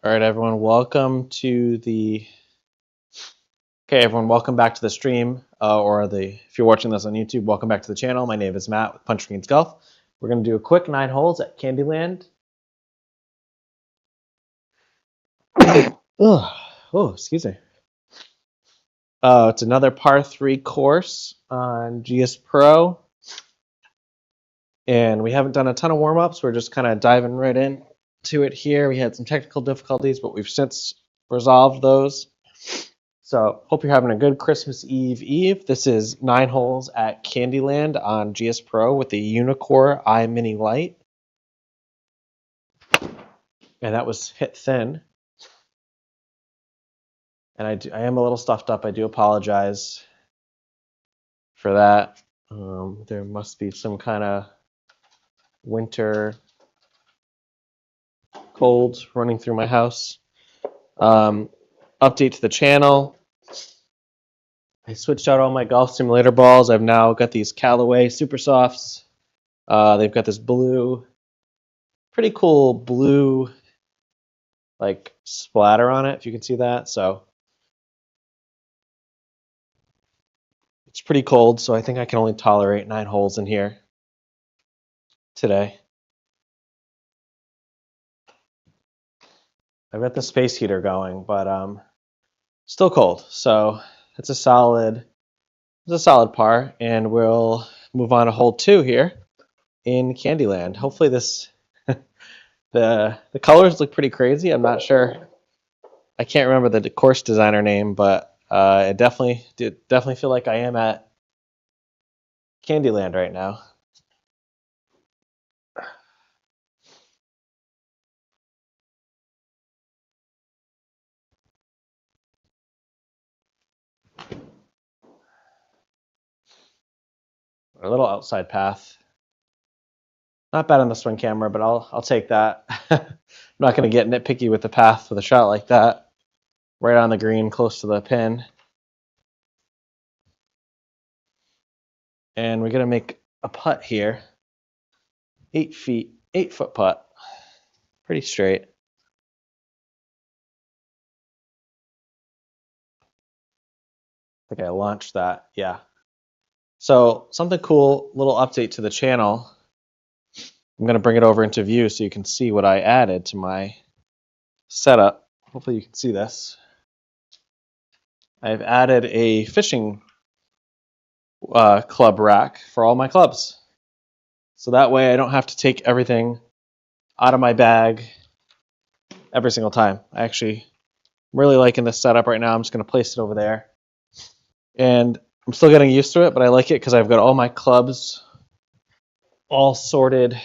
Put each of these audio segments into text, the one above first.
All right, everyone, welcome to the. Okay, everyone, welcome back to the stream, if you're watching this on YouTube, welcome back to the channel. My name is Matt with Punch Greens Golf. We're going to do a quick 9 holes at Candyland. Oh, excuse me. It's another par 3 course on GSPro. And we haven't done a ton of warm-ups. We're just kind of diving right into it here. We had some technical difficulties, but we've since resolved those. So hope you're having a good Christmas Eve. This is 9 holes at Candyland on GSPro with the Uneekor Mini Lite. And that was hit thin. And I am a little stuffed up. I do apologize for that. There must be some kind of winter cold running through my house. Update to the channel. I switched out all my golf simulator balls. I've now got these Callaway Super Softs. They've got this pretty cool blue like splatter on it, if you can see that. So it's pretty cold, so I think I can only tolerate 9 holes in here today. I've got the space heater going, but still cold. So it's a solid par, and we'll move on to hole 2 here in Candyland. Hopefully this the colors look pretty crazy. I'm not sure. I can't remember the course designer name, but I definitely feel like I am at Candyland right now. A little outside path. Not bad on the swing camera, but I'll take that. I'm not going to get nitpicky with the path with a shot like that. Right on the green, close to the pin. And we're going to make a putt here. 8-foot putt. Pretty straight. I think I launched that, yeah. So something cool, little update to the channel. I'm going to bring it over into view so you can see what I added to my setup. Hopefully you can see this. I've added a fishing club rack for all my clubs. So that way I don't have to take everything out of my bag every single time. I'm really liking this setup right now. I'm just going to place it over there. And I'm still getting used to it, but I like it because I've got all my clubs all sorted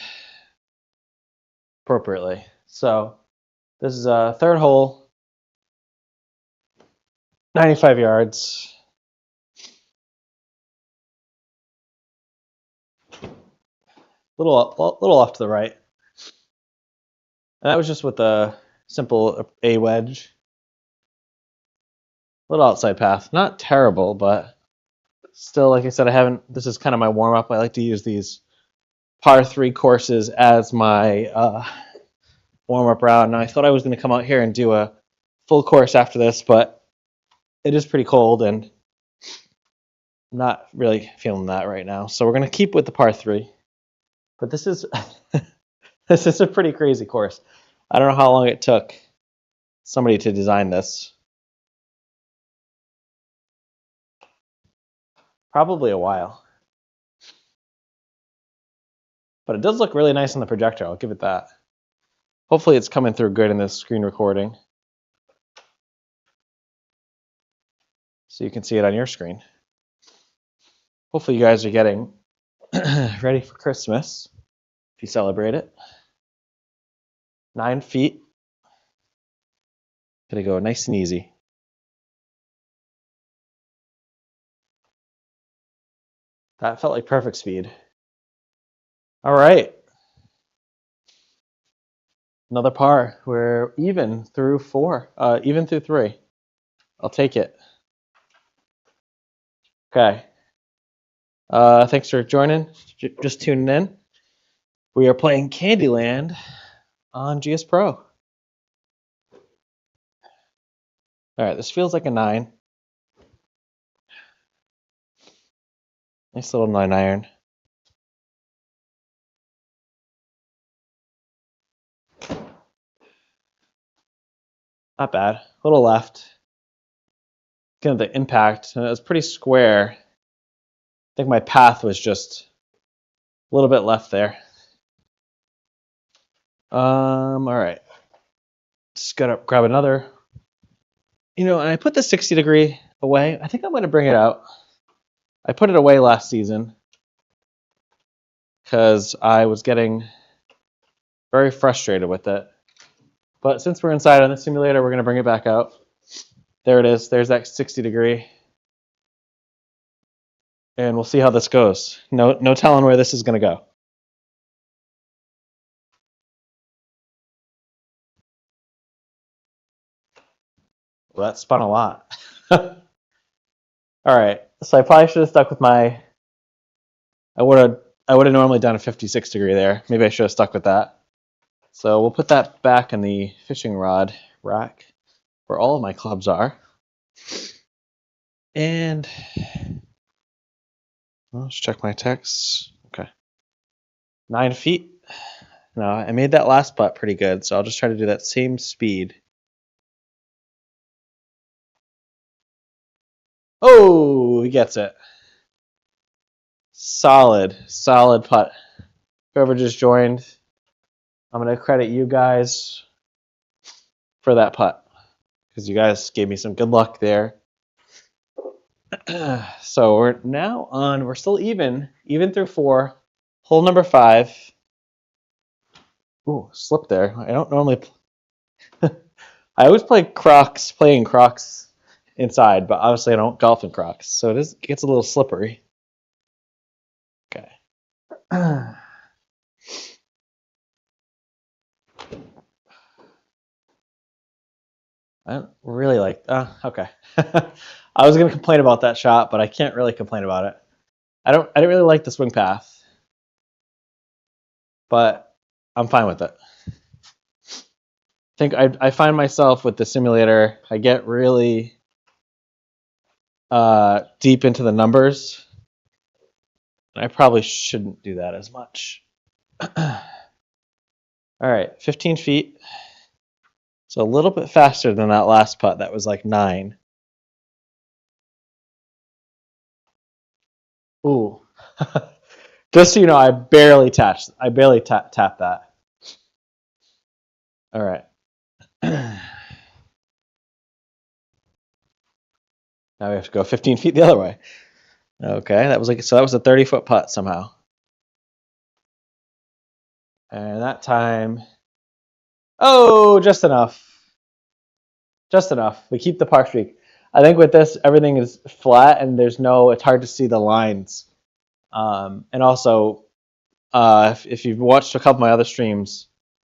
appropriately. So this is a 3rd hole, 95 yards. Little off to the right. And that was just with a simple A wedge. Little outside path. Not terrible, but still, like I said, this is kind of my warm-up. I like to use these par 3 courses as my warm-up round. Now, I thought I was going to come out here and do a full course after this, but it is pretty cold, and I'm not really feeling that right now. So we're going to keep with the par 3. But this is this is a pretty crazy course. I don't know how long it took somebody to design this. Probably a while. But it does look really nice on the projector. I'll give it that. Hopefully it's coming through good in this screen recording. So you can see it on your screen. Hopefully you guys are getting ready for Christmas if you celebrate it. 9 feet. Gonna go nice and easy. That felt like perfect speed. All right. Another par. We're even through 3. I'll take it. Okay. Thanks for joining. Just tuning in. We are playing Candyland on GSPro. All right, this feels like a 9. Nice little 9 iron. Not bad. A little left. Kind of the impact, and it was pretty square. I think my path was just a little bit left there. All right. Just gotta grab another. You know, and I put the 60 degree away. I think I'm gonna bring it out. I put it away last season because I was getting very frustrated with it. But since we're inside on the simulator, we're gonna bring it back out. There it is. There's that 60 degree. And we'll see how this goes. No telling where this is gonna go. Well, that spun a lot. All right, so I probably should have stuck with my. I would have normally done a 56 degree there. Maybe I should have stuck with that. So we'll put that back in the fishing rod rack where all of my clubs are. And let's check my texts. Okay, 9 feet. No, I made that last putt pretty good, so I'll just try to do that same speed. Oh, he gets it. Solid putt. Whoever just joined, I'm going to credit you guys for that putt because you guys gave me some good luck there. So we're still even through 4. Hole number 5. Ooh, slip there. I don't normally. I always playing Crocs inside, but obviously I don't golf in Crocs, so it gets a little slippery. Okay. I don't really like. Okay. I was gonna complain about that shot, but I can't really complain about it. I didn't really like the swing path, but I'm fine with it. I think I find myself with the simulator, I get really deep into the numbers. I probably shouldn't do that as much. All right, 15 feet. So a little bit faster than that last putt. That was like 9. Ooh. Just so you know, I barely tapped that. All right. Now we have to go 15 feet the other way. Okay, that was a 30-foot putt somehow. And that time, oh, just enough. Just enough. We keep the par streak. I think with this, everything is flat and it's hard to see the lines. And also, if you've watched a couple of my other streams,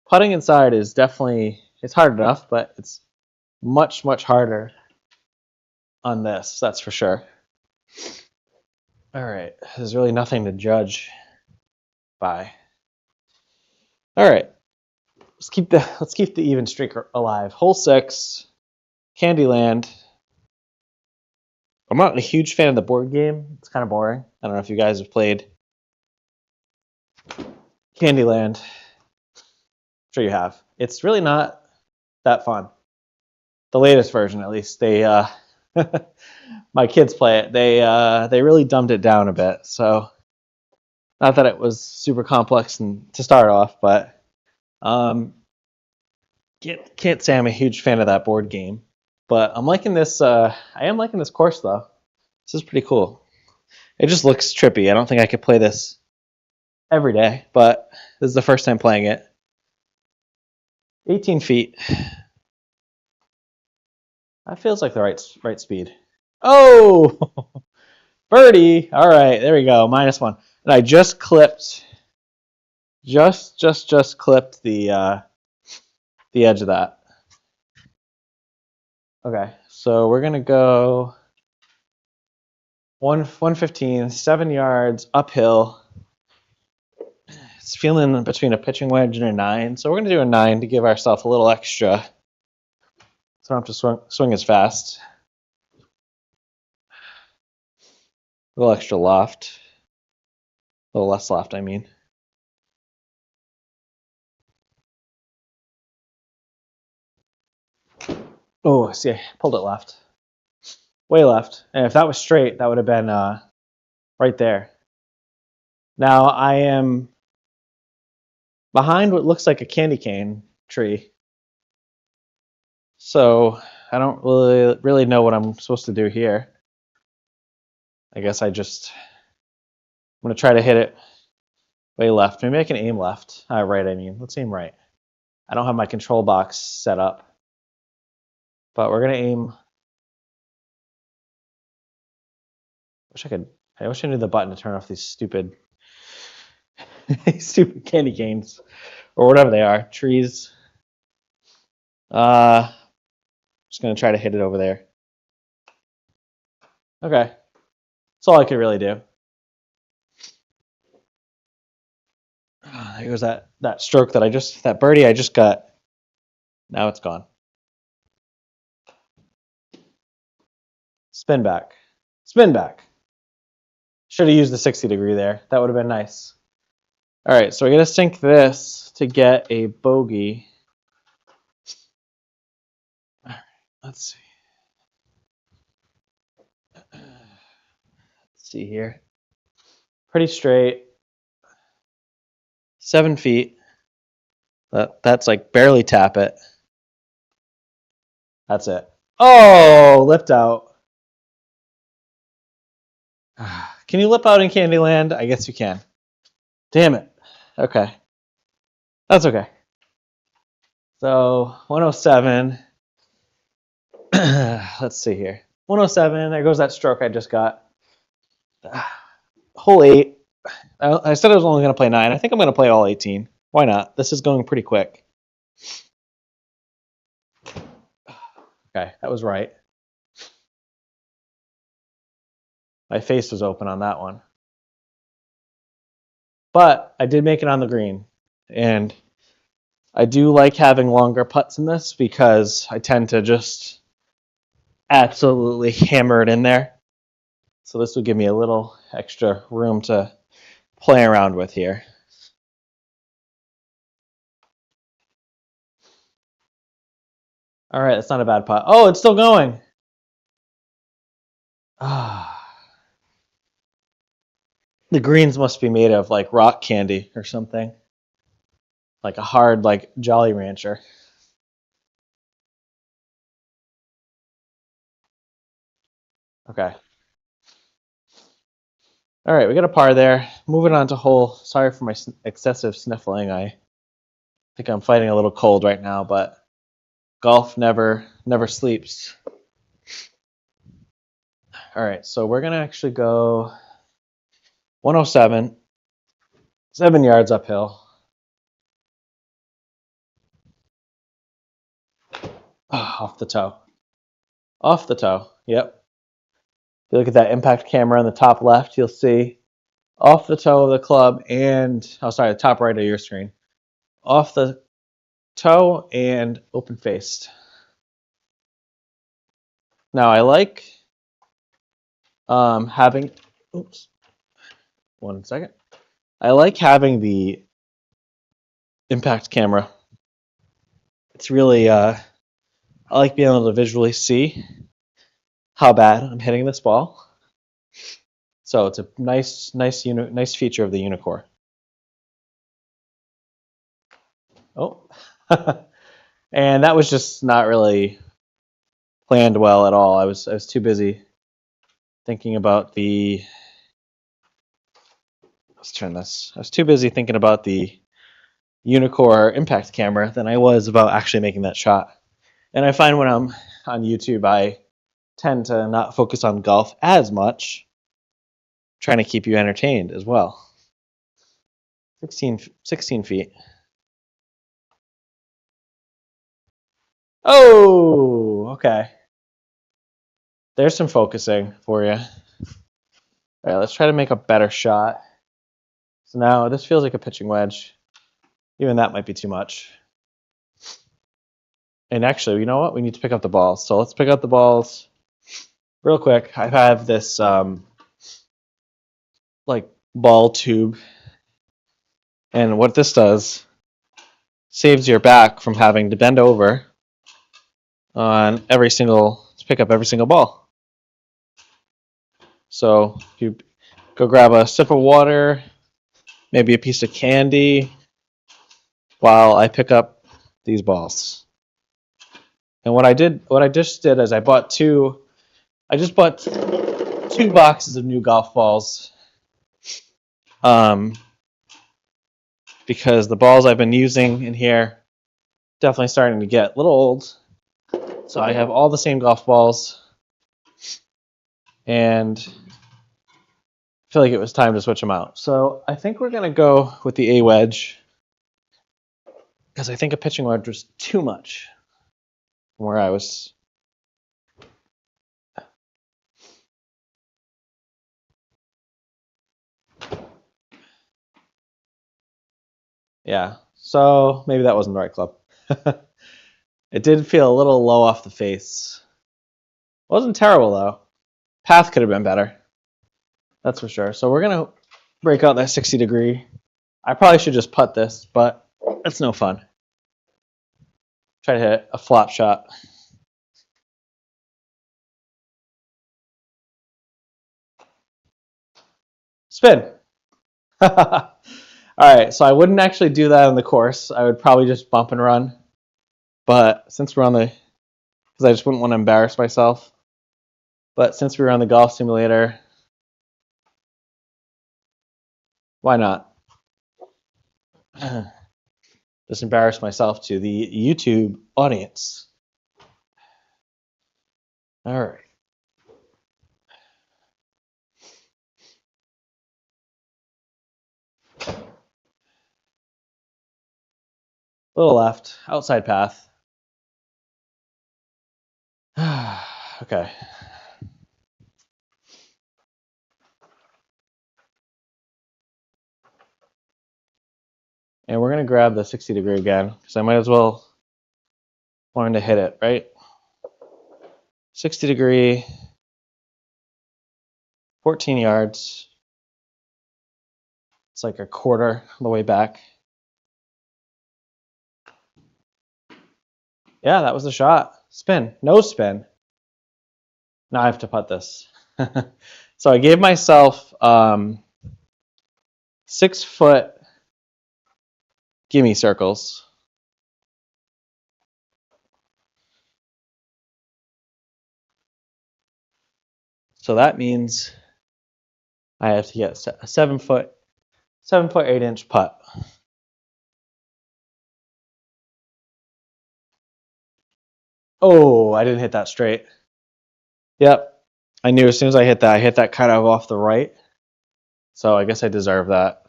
putting inside is definitely, it's hard enough, but it's much harder on this, that's for sure. All right, there's really nothing to judge by. All right, let's keep the even streak alive. Hole 6, Candyland. I'm not a huge fan of the board game. It's kind of boring. I don't know if you guys have played Candyland. I'm sure you have. It's really not that fun. The latest version, at least. They my kids play it. They really dumbed it down a bit. So not that it was super complex to start off, but can't say I'm a huge fan of that board game. But I'm liking this. I am liking this course though. This is pretty cool. It just looks trippy. I don't think I could play this every day, but this is the first time playing it. 18 feet. That feels like the right speed. Oh, birdie! All right, there we go. -1, and I just clipped, just clipped the edge of that. Okay, so we're gonna go 115, 7 yards uphill. It's feeling between a pitching wedge and a 9, so we're gonna do a 9 to give ourselves a little extra So I don't have to swing as fast. A little extra loft. A little less loft, I mean. Oh, see, I pulled it left. Way left. And if that was straight, that would have been right there. Now I am behind what looks like a candy cane tree. So I don't really know what I'm supposed to do here. I guess I'm going to try to hit it way left. Maybe I can aim left. Right, I mean. Let's aim right. I don't have my control box set up. But we're going to aim. I wish I knew the button to turn off these stupid stupid candy canes. Or whatever they are. Trees. Just going to try to hit it over there. Okay. That's all I could really do. There goes that stroke that birdie I just got. Now it's gone. Spin back. Spin back. Should have used the 60 degree there. That would have been nice. All right, so we're going to sink this to get a bogey. All right, let's see. Let's see here. Pretty straight. 7 feet. That's like barely tap it. That's it. Oh, lipped out. Can you lip out in Candyland? I guess you can. Damn it. Okay. That's okay. So 107. Let's see here. 107. There goes that stroke I just got. Hole 8. I said I was only going to play 9. I think I'm going to play all 18. Why not? This is going pretty quick. Okay, that was right. My face was open on that one. But I did make it on the green. And I do like having longer putts in this because I tend to just absolutely hammer it in there. So this will give me a little extra room to play around with here. All right, that's not a bad putt. Oh, it's still going. The greens must be made of like rock candy or something. Like a hard like Jolly Rancher. Okay. All right, we got a par there. Moving on to hole. Sorry for my excessive sniffling. I think I'm fighting a little cold right now, but golf never sleeps. All right, so we're gonna actually go 107, 7 yards uphill. Off the toe. Off the toe. Yep. If you look at that impact camera on the top left, you'll see off the toe of the club and, the top right of your screen. Off the toe and open faced. Now I like having, oops, 1 second. I like having the impact camera. It's really, I like being able to visually see how bad I'm hitting this ball. So it's a nice feature of the Uneekor. Oh, and that was just not really planned well at all. I was too busy thinking about the. Let's turn this. I was too busy thinking about the Uneekor impact camera than I was about actually making that shot. And I find when I'm on YouTube, I tend to not focus on golf as much, trying to keep you entertained as well. 16 feet. Oh, okay. There's some focusing for you. All right, let's try to make a better shot. So now this feels like a pitching wedge. Even that might be too much. And actually, you know what? We need to pick up the balls. So let's pick up the balls real quick. I have this like ball tube, and what this does saves your back from having to bend over on to pick up every single ball. So you go grab a sip of water, maybe a piece of candy, while I pick up these balls. And what I just did is I just bought 2 boxes of new golf balls. Because the balls I've been using in here definitely starting to get a little old. So I have all the same golf balls, and I feel like it was time to switch them out. So I think we're going to go with the A wedge, because I think a pitching wedge was too much from where I was. Yeah, so maybe that wasn't the right club. It did feel a little low off the face. Wasn't terrible though. Path could have been better. That's for sure. So we're going to break out that 60 degree. I probably should just putt this, but it's no fun. Try to hit a flop shot. Spin. All right, so I wouldn't actually do that on the course. I would probably just bump and run. But since we're on the, because I just wouldn't want to embarrass myself. But since we were on the golf simulator, why not? Just embarrass myself to the YouTube audience. All right. A little left, outside path. Okay. And we're going to grab the 60 degree again, because I might as well learn to hit it, right? 60 degree, 14 yards. It's like a quarter of the way back. Yeah, that was the shot. Spin. No spin. Now I have to putt this. So I gave myself 6-foot gimme circles. So that means I have to get a 7-foot 8-inch putt. Oh, I didn't hit that straight. Yep. I knew as soon as I hit that kind of off the right. So I guess I deserve that.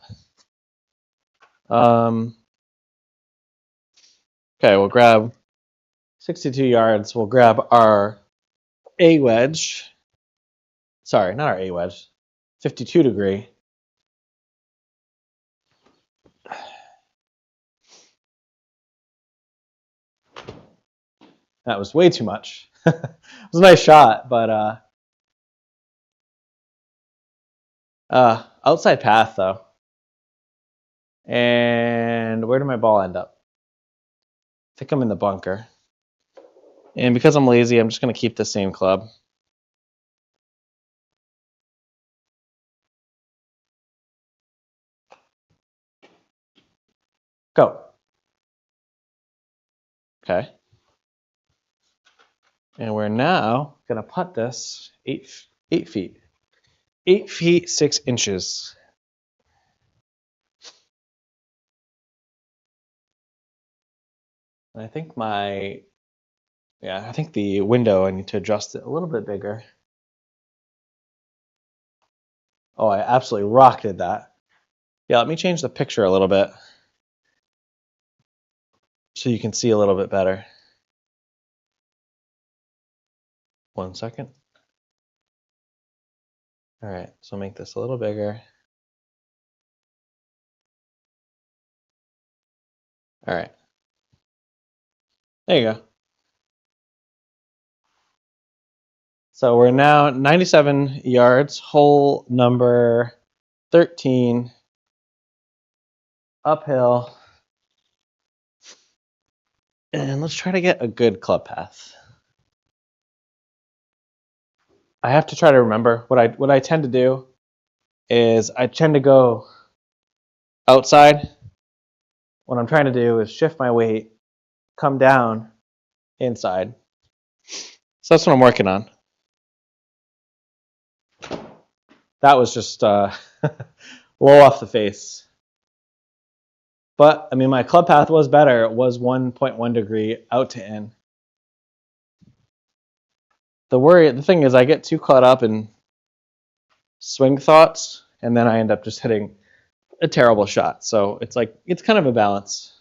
Okay, we'll grab 62 yards. We'll grab our A wedge. Sorry, not our A wedge. 52 degree. That was way too much. It was a nice shot, but outside path though. And where did my ball end up? I think I'm in the bunker. And because I'm lazy, I'm just going to keep the same club. Go. Okay. And we're now going to putt this 8 feet. 8 feet 6 inches. And I think I think the window, I need to adjust it a little bit bigger. Oh, I absolutely rocketed that. Yeah, let me change the picture a little bit so you can see a little bit better. 1 second. All right, so make this a little bigger. All right. There you go. So we're now 97 yards, hole number 13, uphill. And let's try to get a good club path. I have to try to remember what I tend to do is I tend to go outside. What I'm trying to do is shift my weight, come down inside. So that's what I'm working on. That was just low off the face. But, I mean, my club path was better. It was 1.1 degree out to in. The thing is, I get too caught up in swing thoughts, and then I end up just hitting a terrible shot. So it's like, it's kind of a balance.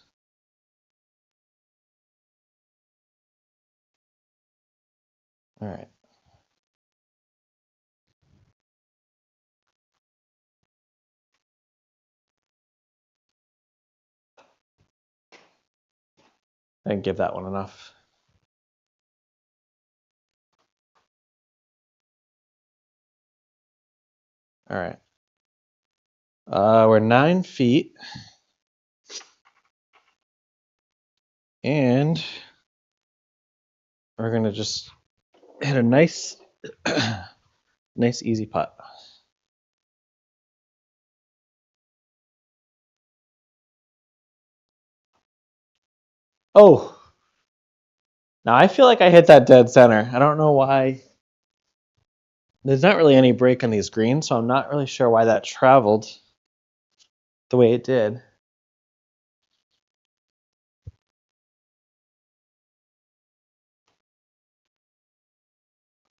All right. I didn't give that one enough. All right. We're 9 feet. And we're going to just hit a nice, nice easy putt. Oh, now I feel like I hit that dead center. I don't know why. There's not really any break on these greens, so I'm not really sure why that traveled the way it did.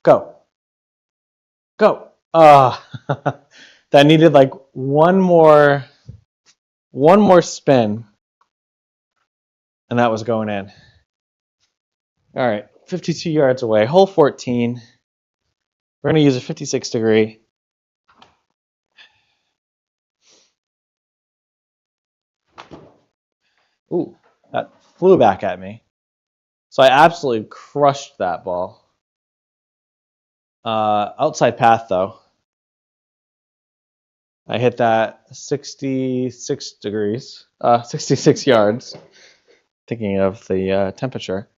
Go. Go. That needed like one more spin, and that was going in. All right, 52 yards away, hole 14. We're going to use a 56 degree. Ooh, that flew back at me. So I absolutely crushed that ball. Outside path, though. I hit that 66 degrees, 66 yards, thinking of the temperature.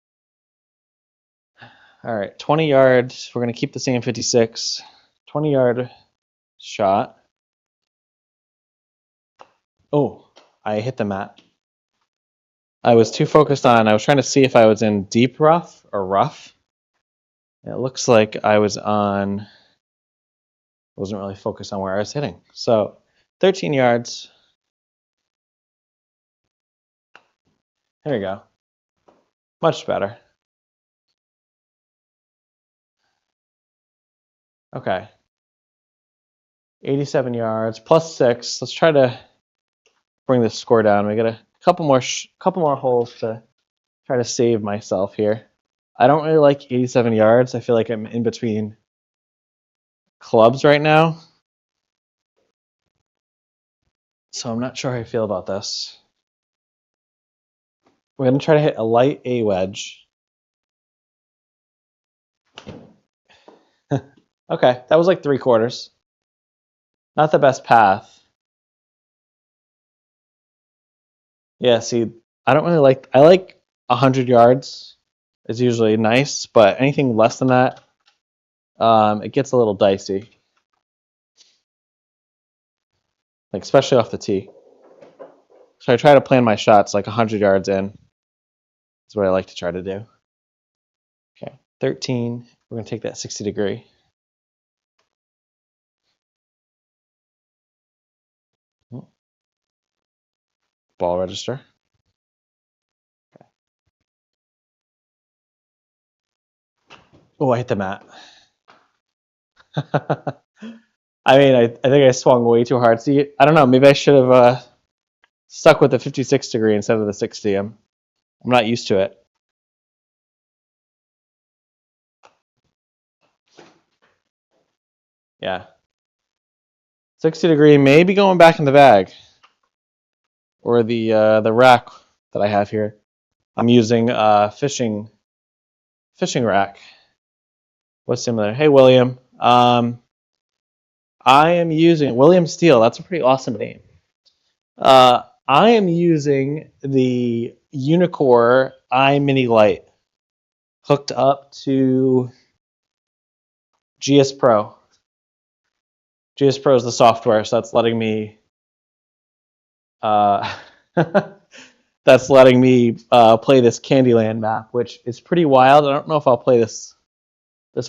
All right, 20 yards. We're going to keep the same 56. 20-yard shot. Oh, I hit the mat. I was too focused on, I was trying to see if I was in deep rough or rough. It looks like I wasn't really focused on where I was hitting. So 13 yards. There you go. Much better. Okay. 87 yards plus 6. Let's try to bring this score down. We got a couple more holes to try to save myself here. I don't really like 87 yards. I feel like I'm in between clubs right now. So I'm not sure how I feel about this. We're going to try to hit a light A wedge. Okay, that was like 3/4. Not the best path. Yeah, see, I like 100 yards is usually nice, but anything less than that, it gets a little dicey. Like, especially off the tee. So I try to plan my shots like 100 yards in. That's what I like to try to do. Okay, 13. We're going to take that 60 degree. Ball register. Okay. Oh, I hit the mat. I mean, I think I swung way too hard. See, I don't know. Maybe I should have stuck with the 56 degree instead of the 60. I'm not used to it. Yeah. 60 degree, maybe going back in the bag. Or the rack that I have here. I'm using a fishing rack. What simulator? Hey, William. I am using William Steele. That's a pretty awesome name. I am using the Uneekor iMini Lite hooked up to GSPro. GSPro is the software, so that's letting me that's letting me play this Candyland map, which is pretty wild. I don't know if I'll play this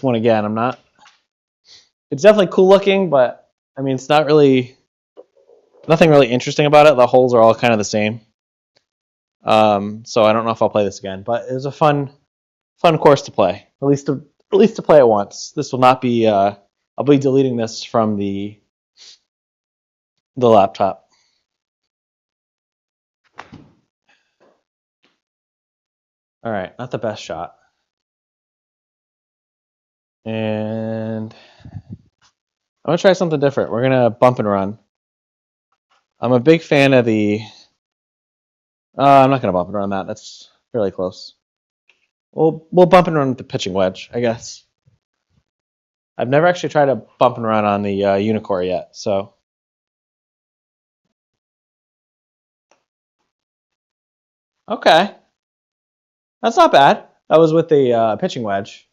one again. I'm not. It's definitely cool looking, but I mean, it's not really nothing really interesting about it. The holes are all kind of the same. So I don't know if I'll play this again, but it was a fun course to play. At least to play it once. This will not be. I'll be deleting this from the laptop. All right, not the best shot. And I'm gonna try something different. We're gonna bump and run. I'm a big fan of the. I'm not gonna bump and run that. That's really close. We'll bump and run with the pitching wedge, I guess. I've never actually tried a bump and run on the Uneekor yet, so. Okay. That's not bad. That was with the pitching wedge.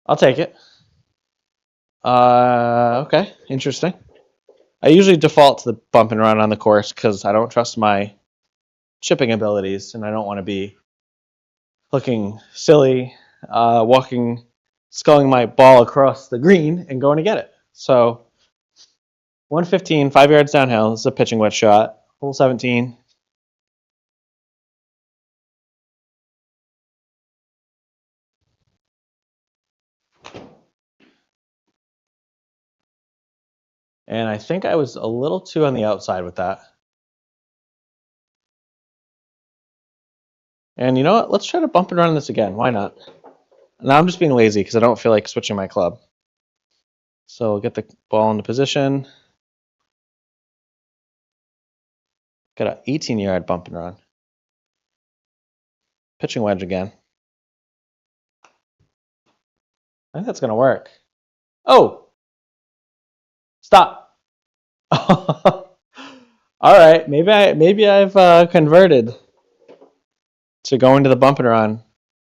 I'll take it. Okay, interesting. I usually default to the bump and run on the course because I don't trust my chipping abilities, and I don't want to be looking silly, sculling my ball across the green and going to get it. So 115, 5 yards downhill. This is a pitching wedge shot. Hole 17. And I think I was a little too on the outside with that. And you know what? Let's try to bump and run this again. Why not? Now I'm just being lazy because I don't feel like switching my club. So we'll get the ball into position. Got an 18-yard bump and run. Pitching wedge again. I think that's going to work. Oh! Stop. All right, maybe I've converted to going to the bump and run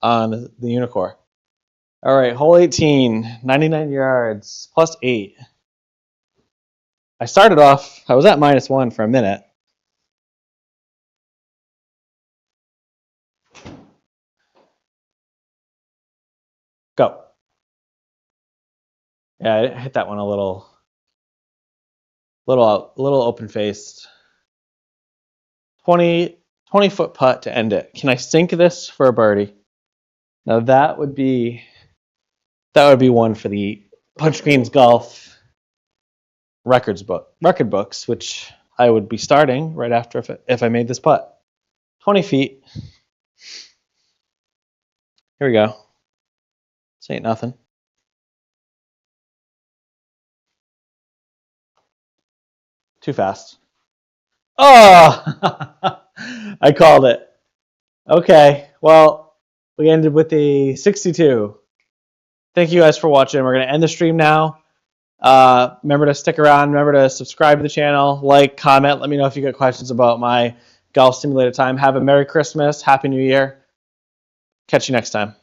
on the Uneekor. All right, hole 18, 99 yards, plus 8. I started off, I was at -1 for a minute. Go. Yeah, I hit that one a little open-faced. 20-foot putt to end it. Can I sink this for a birdie? Now that would be one for the Punch Greens Golf record books, which I would be starting right after if I made this putt. 20 feet. Here we go. This ain't nothing. Too fast. Oh! I called it. Okay, well, we ended with a 62. Thank you guys for watching. We're going to end the stream now. Remember to stick around. Remember to subscribe to the channel, like, comment. Let me know if you got questions about my golf simulator time. Have a Merry Christmas. Happy New Year. Catch you next time.